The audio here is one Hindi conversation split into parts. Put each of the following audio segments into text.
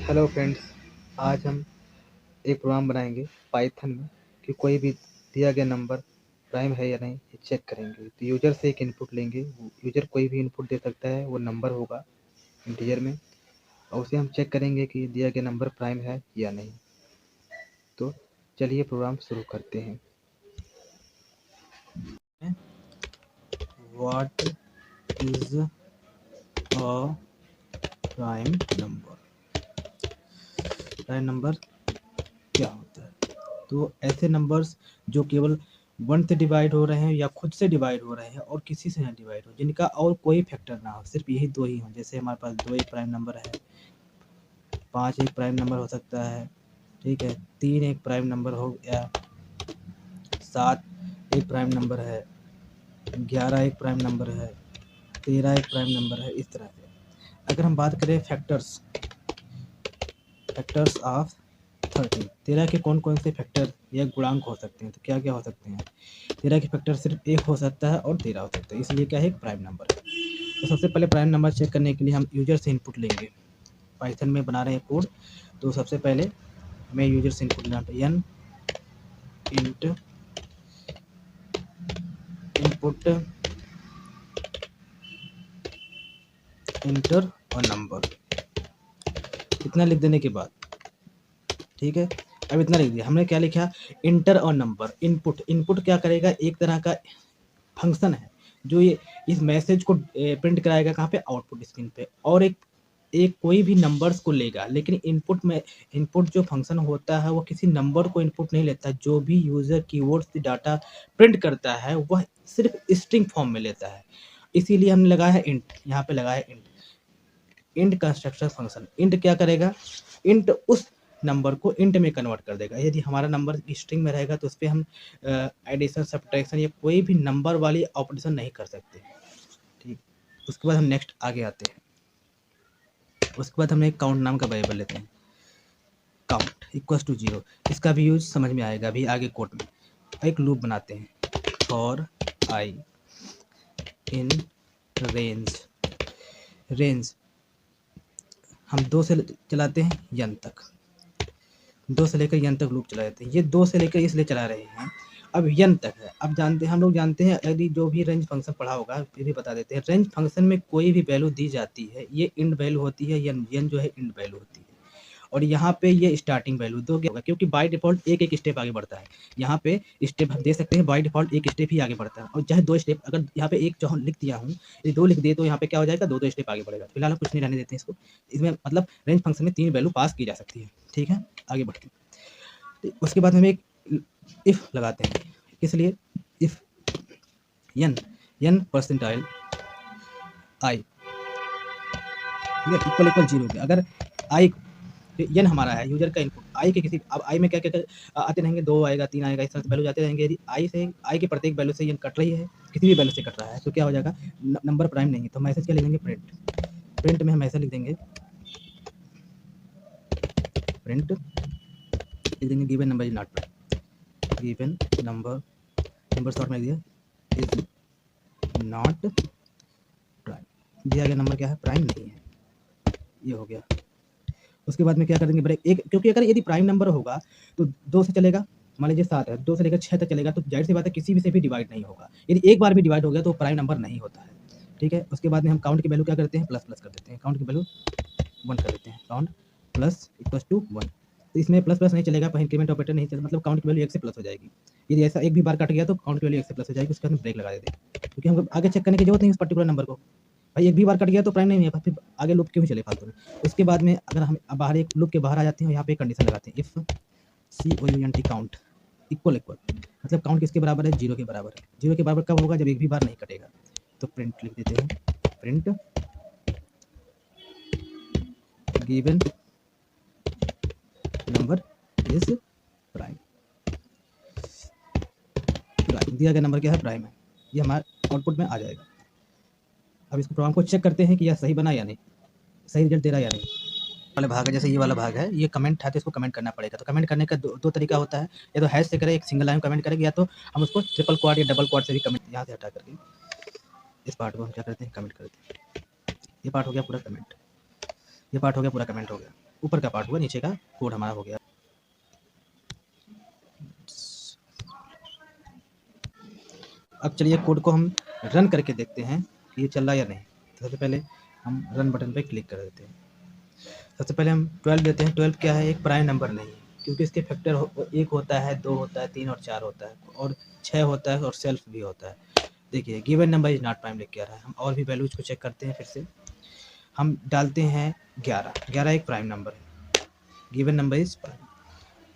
हेलो फ्रेंड्स, आज हम एक प्रोग्राम बनाएंगे पाइथन में कि कोई भी दिया गया नंबर प्राइम है या नहीं ये चेक करेंगे। तो यूजर से एक इनपुट लेंगे, यूजर कोई भी इनपुट दे सकता है, वो नंबर होगा इंटीजर में, और उसे हम चेक करेंगे कि दिया गया नंबर प्राइम है या नहीं। तो चलिए प्रोग्राम शुरू करते हैं। What is a prime number? Prime number क्या होता है? तो ऐसे नंबर्स जो केवल 1 से डिवाइड हो रहे हैं या खुद से डिवाइड हो रहे हैं और किसी से ना डिवाइड हो, जिनका और कोई फैक्टर ना हो, सिर्फ यही दो ही हो। जैसे हमारे पास 2 एक प्राइम नंबर है, 5 एक प्राइम नंबर हो सकता है, ठीक है, 3 एक प्राइम नंबर हो गया, 7 एक प्राइम नंबर है, 11 एक प्राइम नंबर है, 13 एक प्राइम नंबर है। इस तरह से अगर हम बात करें फैक्टर्स ऑफ 13, 13 के कौन कौन से फैक्टर या गुणांक हो सकते हैं, तो क्या क्या हो सकते हैं? 13 के फैक्टर सिर्फ 1 हो सकता है और 13 हो सकता है, इसलिए क्या है, एक प्राइम नंबर है। तो सबसे पहले प्राइम नंबर चेक करने के लिए हम यूजर से इनपुट लेंगे। पाइथन में बना रहे हैं कोड, तो सबसे पहले मैं यूजर से इनपुट लेना n इंट इनपुट इंटर और नंबर, इतना लिख देने के बाद, ठीक है, अब इतना लिख दिया हमने। क्या लिखा? इंटर और नंबर। इनपुट क्या करेगा? एक तरह का फंक्शन है जो ये इस मैसेज को प्रिंट कराएगा कहाँ पे? आउटपुट स्क्रीन पे। और एक कोई भी नंबर्स को लेगा, लेकिन इनपुट जो फंक्शन होता है वो किसी नंबर को इनपुट नहीं लेता। जो भी यूजर कीवर्ड से डाटा प्रिंट करता है वह सिर्फ स्ट्रिंग फॉर्म में लेता है, इसीलिए हमने लगाया है इंट। यहाँ पे लगाया है इंट कंस्ट्रक्शन फंक्शन। इंट क्या करेगा? इंट उस नंबर को इंट में कन्वर्ट कर देगा। यदि हमारा नंबर स्ट्रिंग में रहेगा तो उस पर हम एडिशन, सब्ट्रैक्शन या कोई भी नंबर वाली ऑपरेशन नहीं कर सकते, ठीक। उसके बाद हम नेक्स्ट आगे आते हैं। उसके बाद हम एक काउंट नाम का वेरिएबल लेते हैं, काउंट इक्वल्स टू 0। इसका भी यूज समझ में आएगा अभी आगे कोड में। एक लूप बनाते हैं, फॉर आई इन रेंज हम 2 से चलाते हैं n तक, 2 से लेकर n तक लूप चला जाते हैं। ये 2 से लेकर इसलिए चला रहे हैं, अब n तक है। अब हम लोग जानते हैं, यदि जो भी रेंज फंक्शन पढ़ा होगा ये भी बता देते हैं। रेंज फंक्शन में कोई भी वैल्यू दी जाती है, ये इंड वैल्यू होती है, n जो है इंड वैल्यू होती है। और यहाँ पे ये स्टार्टिंग वैल्यू दो होगा, क्योंकि बाय डिफॉल्ट एक स्टेप आगे बढ़ता है। यहाँ पे स्टेप हम दे सकते हैं, बाय डिफॉल्ट एक स्टेप ही आगे बढ़ता है। और चाहे 2 स्टेप, अगर यहाँ पे एक जो लिख दिया हूँ, ये 2 लिख दिए तो यहाँ पे क्या हो जाएगा? 2 स्टेप आगे बढ़ेगा। फिलहाल हम कुछ नहीं रहने देते हैं इसको। इसमें मतलब रेंज फंक्शन में 3 वैल्यू पास की जा सकती है, ठीक है। आगे बढ़ते हैं, उसके बाद हम एक इफ लगाते हैं। इसलिए इफ n परसेंटाइल आई, ठीक है, इक्वल 0 के। अगर आई n हमारा है यूजर का इनपुट, आई के किसी, अब आई में क्या क्या आते रहेंगे, 2 आएगा, 3 आएगा, इस तरह से वैल्यू जाते रहेंगे। यदि आई के प्रत्येक वैल्यू से n कट रही है, किसी भी वैल्यू से कट रहा है, तो क्या हो जाएगा? नंबर प्राइम नहीं है। तो मैसेज क्या लिख देंगे? प्रिंट में हम मैसेज लिख देंगे, प्रिंट लिख देंगे given number is not prime. Given number short में दिया इज नॉट प्राइम। दिया गया नंबर क्या है? प्राइम नहीं है। ये हो गया। उसके बाद में क्या कर देंगे? ब्रेक एक, क्योंकि अगर यदि प्राइम नंबर होगा तो 2 से चलेगा, मान लीजिए 7 है, 2 से लेकर 6 तक चलेगा, तो जाहिर सी बात है किसी भी से भी डिवाइड नहीं होगा। यदि एक बार भी डिवाइड हो गया तो प्राइम नंबर नहीं होता है, ठीक है। उसके बाद में हम काउंट की वैल्यू क्या करते हैं? प्लस कर देते हैं। काउंट की वैल्यू 1 कर देते हैं, काउंट प्लस इक्वल टू 1। तो इसमें प्लस नहीं चलेगा, पर इंक्रीमेंट ऑपरेटर नहीं चलेगा, मतलब काउंट की वैल्यू 1 से प्लस हो जाएगी। यदि ऐसा एक भी बार कट गया तो काउंट की वैल्यू 1 से प्लस हो जाएगी। उसके बाद हम ब्रेक लगा देते हैं, क्योंकि हमको आगे चेक करने की जरूरत नहीं उस पर्टिकुलर नंबर को। भाई एक भी बार कट गया तो प्राइम नहीं है, फिर आगे लूप क्यों चले फालतू में। उसके बाद में अगर हम बाहर एक लूप के बाहर आ जाते हैं, यहाँ पे एक कंडीशन लगाते हैं, इफ count काउंट इक्वल मतलब काउंट किसके बराबर है? 0 के बराबर है। 0 के बराबर कब होगा? जब एक भी बार नहीं कटेगा। तो प्रिंट लिख देते हैं, print given number is prime. दिया गया नंबर क्या है? प्राइम है। ये हमारे आउटपुट में आ जाएगा। अब इसको प्रोग्राम को चेक करते हैं कि यह सही बना या नहीं, सही रिजल्ट दे रहा है या नहीं। वाला भाग है, जैसे ये वाला भाग है, ये कमेंट है तो इसको कमेंट करना पड़ेगा। तो कमेंट करने का दो तरीका होता है, या तो हैश से करें, एक सिंगल लाइन कमेंट करेंगे, या तो हम उसको ट्रिपल क्वाड या डबल क्वाड से भी कमेंट यहाँ से हटा करके इस पार्ट को हम क्या करते हैं? कमेंट करते हैं। ये पार्ट हो गया पूरा कमेंट, ये पार्ट हो गया पूरा कमेंट हो गया। ऊपर का पार्ट हुआ, नीचे का कोड हमारा हो गया। अब चलिए कोड को हम रन करके देखते हैं कि ये चल रहा है या नहीं। तो सबसे पहले हम रन बटन पे क्लिक कर देते हैं। सबसे पहले हम 12 लेते हैं। 12 क्या है, एक प्राइम नंबर नहीं है, क्योंकि इसके फैक्टर एक होता है, 2 होता है, 3 और 4 होता है, और 6 होता है, और सेल्फ भी होता है। देखिए given number is not prime लिख के आ रहा है। हम और भी वैल्यूज को चेक करते हैं। फिर से हम डालते हैं 11। 11 एक प्राइम नंबर है, गिवन नंबर इज प्राइम।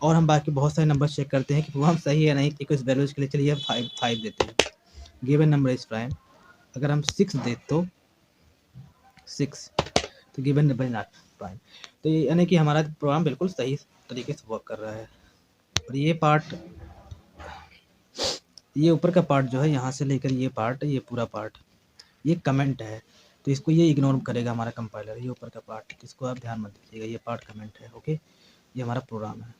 और हम बाकी बहुत सारे नंबर चेक करते हैं कि वो हम सही है नहीं, कुछ वैल्यूज के लिए चलिए 5 देते हैं। Given number is prime. अगर हम 6 दे तो 6, तो given number is not prime. तो ये यानी कि हमारा प्रोग्राम बिल्कुल सही तरीके से वर्क कर रहा है। और ये पार्ट, ये ऊपर का पार्ट जो है, यहाँ से लेकर ये पार्ट, ये पूरा पार्ट, ये कमेंट है, तो इसको ये इग्नोर करेगा हमारा कंपाइलर। ये ऊपर का पार्ट, इसको आप ध्यान मत दीजिएगा, ये पार्ट कमेंट है। ओके, ये हमारा प्रोग्राम है।